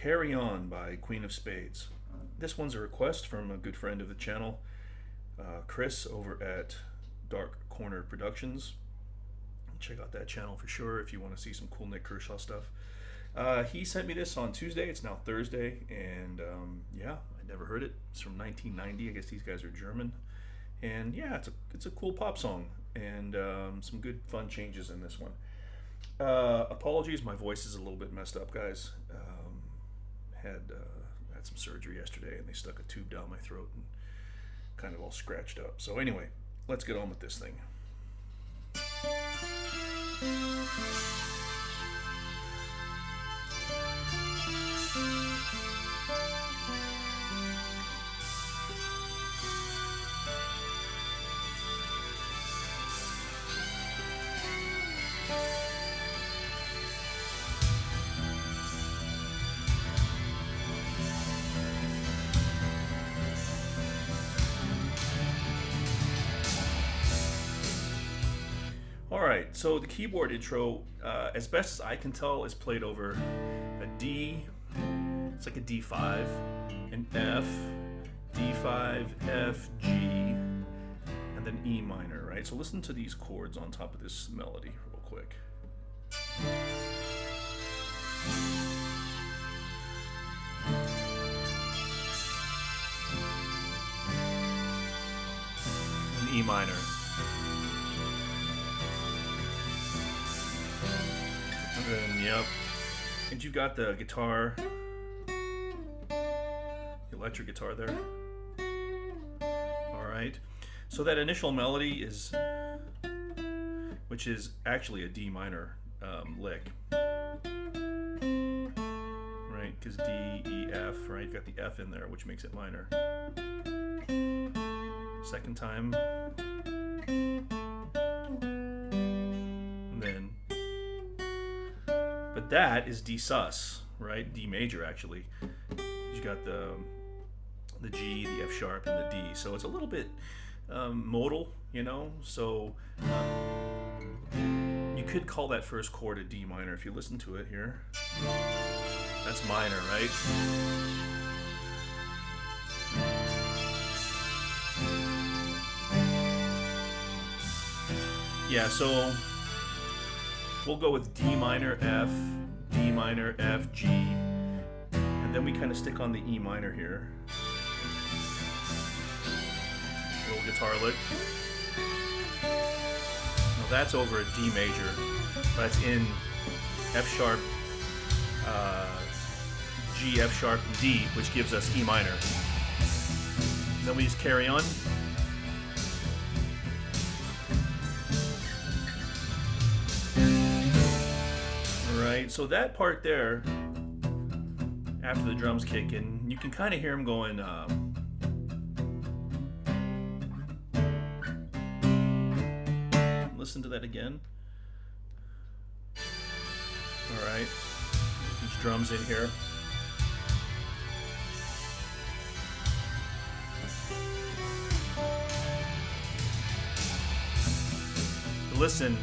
Carry On by Queen of Spades. This one's a request from a good friend of the channel, Chris over at Dark Corner Productions. Check out that channel for sure if you want to see some cool Nick Kershaw stuff. He sent me this on Tuesday. It's now Thursday, and yeah, I never heard it. It's from 1990. I guess these guys are German, and yeah, it's a cool pop song, and some good fun changes in this one. Apologies, my voice is a little bit messed up, guys. Had some surgery yesterday, and they stuck a tube down my throat and kind of all scratched up. So anyway, let's get on with this thing. Alright, so the keyboard intro, as best as I can tell, is played over a D, it's like a D5, an F, D5, F, G, and then E minor, right? So listen to these chords on top of this melody real quick. And E minor. And yep, and you've got the guitar, the electric guitar there. All right, so that initial melody is, which is actually a D minor lick, right? Because D, E, F, right? You've got the F in there, which makes it minor. Second time, and then. But that is D sus, right? D major actually. You got the G, the F sharp, and the D. So it's a little bit modal, you know. So you could call that first chord a D minor if you listen to it here. That's minor, right? Yeah, so we'll go with D minor, F, D minor, F, G, and then we kind of stick on the E minor here. Little guitar lick. Now that's over a D major. That's in F sharp, G, F sharp, and D, which gives us E minor. And then we just carry on. Right, so that part there, after the drums kick in, you can kind of hear him going, listen to that again. Alright, each drum's in here. Listen.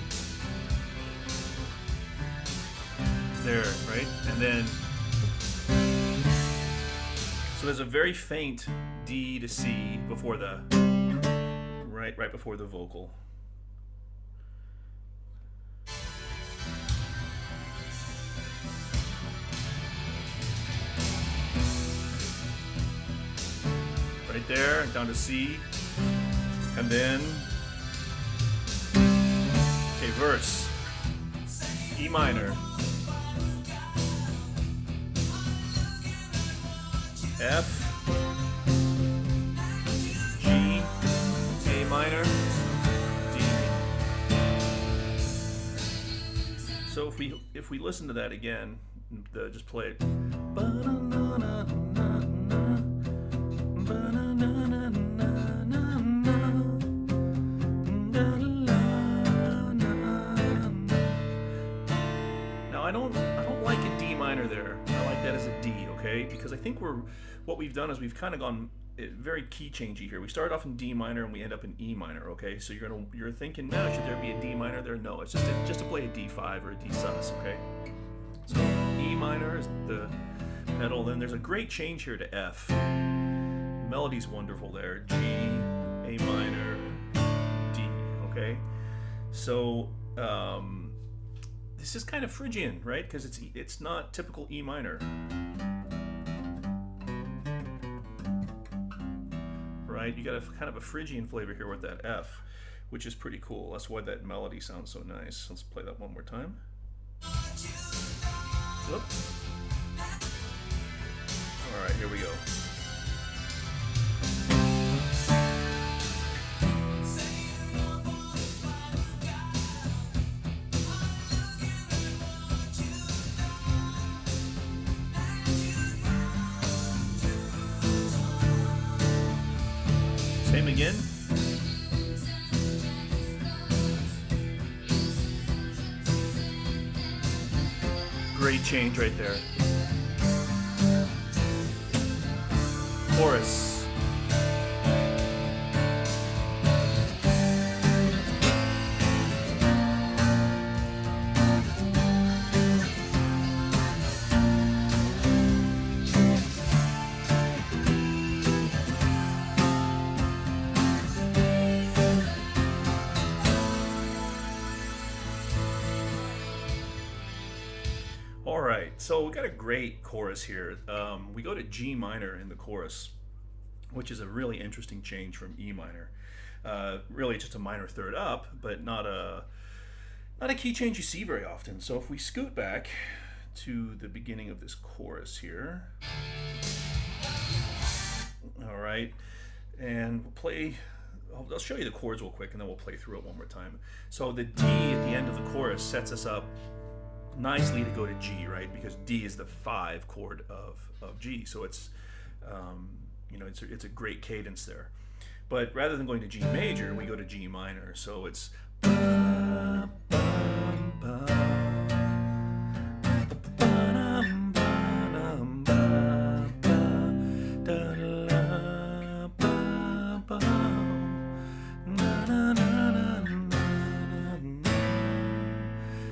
There, right? And then, so there's a very faint D to C before the, right before the vocal. Right there, down to C, and then, okay, verse, E minor. F, G, A minor, D. So if we listen to that again, just play it. Now I don't like a D minor there. I like that as a D, okay? Because I think what we've done is we've kind of gone very key changey here. We started off in D minor and we end up in E minor, okay? So you're thinking, now should there be a D minor there? No, it's just to play a D5 or a D sus, okay? So E minor is the pedal. Then there's a great change here to F. The melody's wonderful there. G, A minor, D. Okay, so this is kind of Phrygian, right? Because it's not typical E minor, right? You got kind of a Phrygian flavor here with that F, which is pretty cool. That's why that melody sounds so nice. Let's play that one more time. Whoop. All right, here we go. Same again. Great change right there. Chorus. All right, so we got a great chorus here. We go to G minor in the chorus, which is a really interesting change from E minor. Really just a minor third up, but not a key change you see very often. So if we scoot back to the beginning of this chorus here, all right, and we'll play. I'll show you the chords real quick, and then we'll play through it one more time. So the D at the end of the chorus sets us up nicely to go to G, right? Because D is the 5 chord of G, so it's you know, it's a great cadence there. But rather than going to G major, we go to G minor. So it's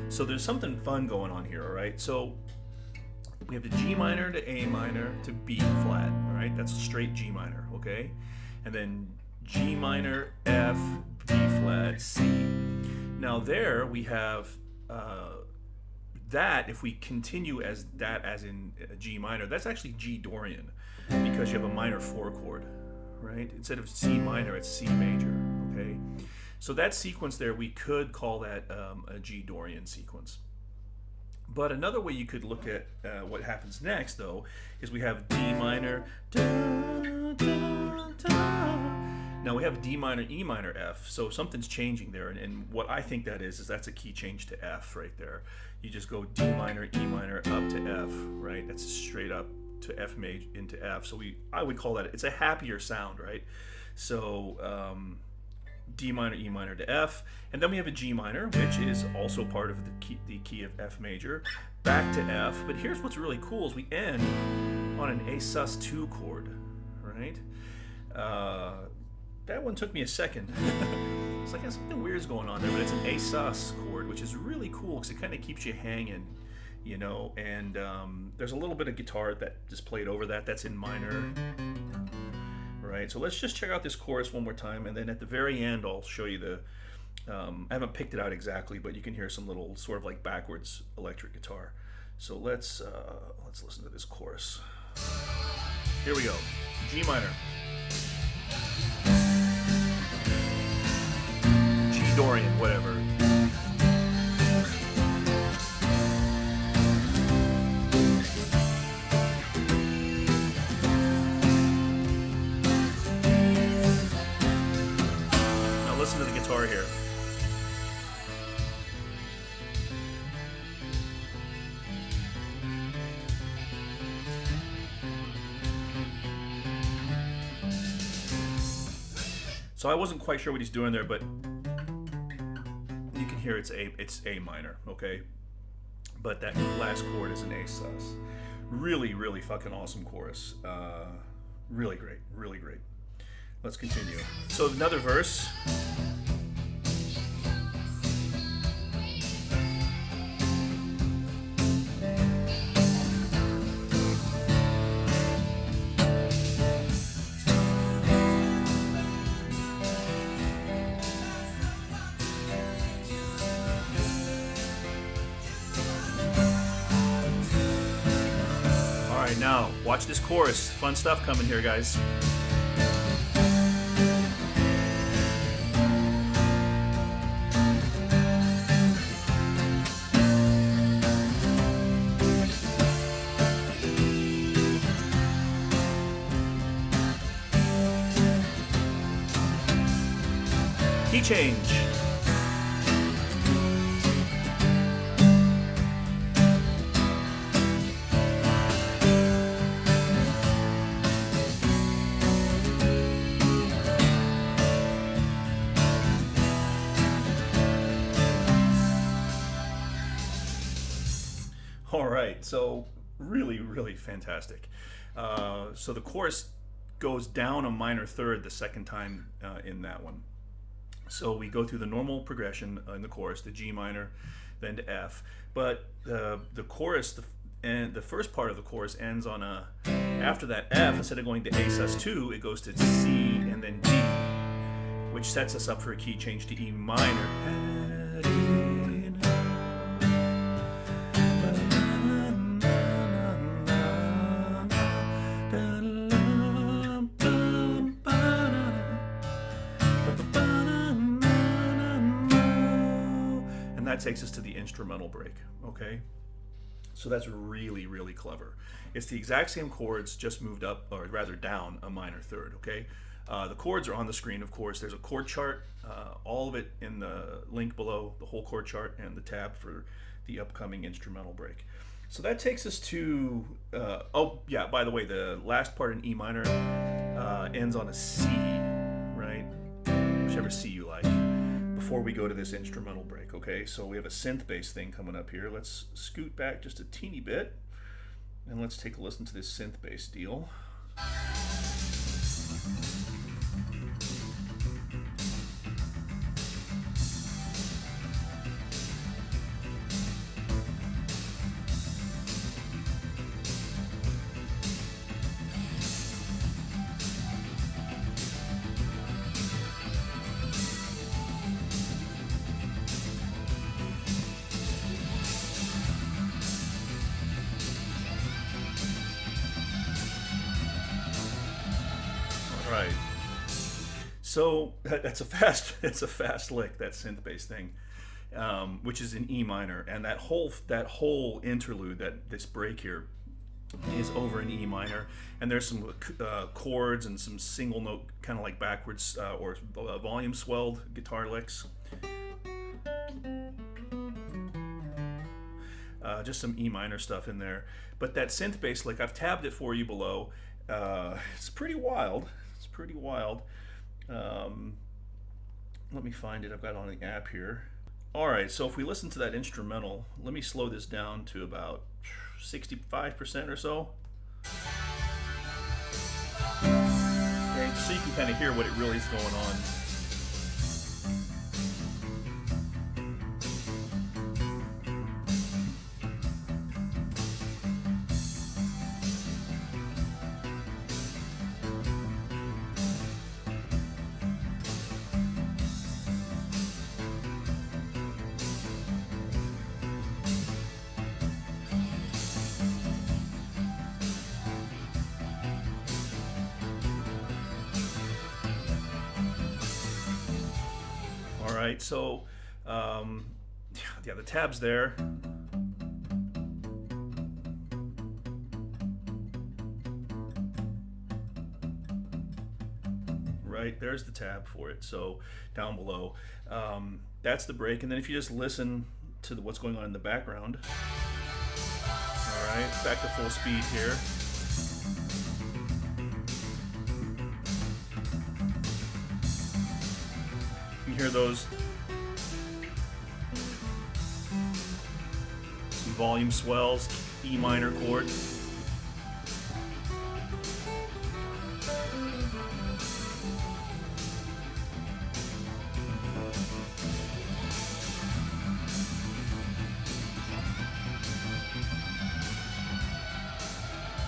so there's something fun going on here, all right? So we have the G minor to A minor to B flat, all right? That's a straight G minor, okay? And then G minor, F, B flat, C. Now there we have that, if we continue as that as in G minor, that's actually G Dorian, because you have a minor 4 chord, right? Instead of C minor, it's C major, okay? So that sequence there, we could call that a G Dorian sequence. But another way you could look at what happens next, though, is we have D minor, da, da, da. Now we have D minor, E minor, F. So something's changing there, and what I think that is that's a key change to F right there. You just go D minor, E minor, up to F, right? That's straight up to F major into F. So I would call that, it's a happier sound, right? So D minor, E minor to F, and then we have a G minor, which is also part of the key of F major, back to F. But here's what's really cool is we end on an A sus2 chord, right? That one took me a second. It's like something weird's going on there, but it's an A sus chord, which is really cool because it kind of keeps you hanging, you know. And there's a little bit of guitar that is played over that. That's in minor. Right, so let's just check out this chorus one more time, and then at the very end I'll show you the I haven't picked it out exactly, but you can hear some little sort of like backwards electric guitar. So let's listen to this chorus. Here we go. G minor, G Dorian, whatever. Listen to the guitar here. So I wasn't quite sure what he's doing there, but you can hear it's A minor, okay? But that last chord is an A sus. Really, really fucking awesome chorus. Really great, really great. Let's continue. So another verse. right, now watch this chorus. Fun stuff coming here, guys. Key change. All right, so really fantastic. So the chorus goes down a minor third the second time in that one. So we go through the normal progression in the chorus, the G minor, then to F. But the chorus, and the first part of the chorus ends on a, after that F, instead of going to A sus2, it goes to C and then D, which sets us up for a key change to E minor. That takes us to the instrumental break, okay? So that's really clever. It's the exact same chords, just moved up, or rather down, a minor third, okay? The chords are on the screen, of course. There's a chord chart, all of it in the link below, the whole chord chart and the tab for the upcoming instrumental break. So that takes us to, oh yeah, by the way, the last part in E minor ends on a C, right? Whichever C you like. Before we go to this instrumental break, okay? So we have a synth-based thing coming up here. Let's scoot back just a teeny bit, and let's take a listen to this synth-based deal. Right. So that's a fast, it's a fast lick, that synth-based thing, which is in E minor, and that whole interlude, this break here, is over in E minor, and there's some chords and some single note, kind of like backwards or volume swelled guitar licks. Just some E minor stuff in there, but that synth-based lick, I've tabbed it for you below. It's pretty wild. It's pretty wild. Let me find it. I've got it on the app here. All right, so if we listen to that instrumental, let me slow this down to about 65% or so. Okay, so you can kind of hear what it really is going on. Right, so yeah, the tab's there. Right, there's the tab for it. So down below, that's the break. And then if you just listen to what's going on in the background. All right, back to full speed here. You hear those, some volume swells, E minor chord.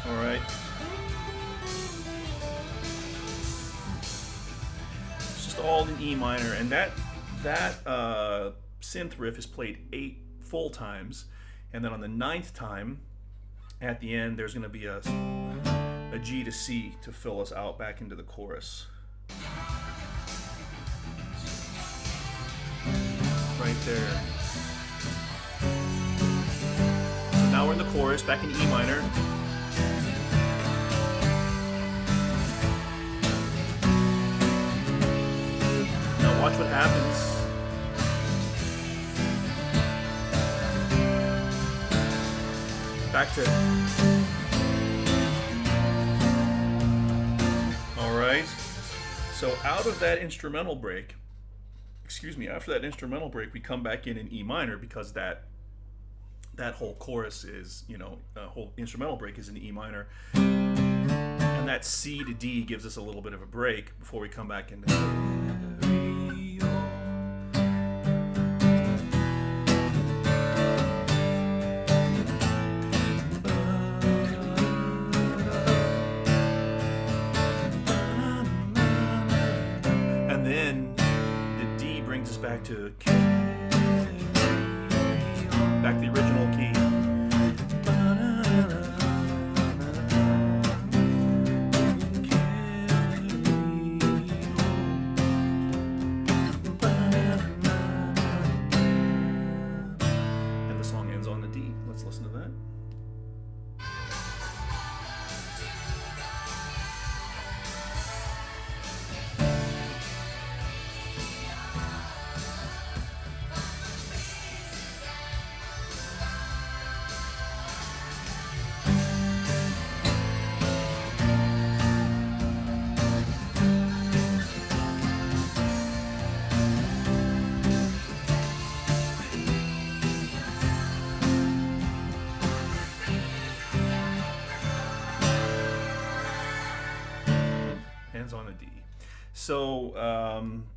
All right. All in E minor, and that synth riff is played 8 full times, and then on the 9th time At the end, there's going to be a G to C to fill us out back into the chorus. Right there. So now we're in the chorus, back in E minor. Now watch what happens. Back to. Alright. So out of that instrumental break, after that instrumental break, we come back in E minor, because that whole chorus is, whole instrumental break is in E minor. And that C to D gives us a little bit of a break before we come back into back to the original key. And the song ends on the D. Let's listen to that. On a D. So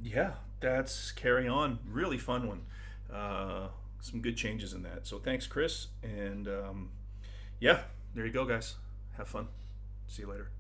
yeah, that's Carry On. Really fun one. Some good changes in that. So thanks, Chris. And yeah, there you go, guys. Have fun. See you later.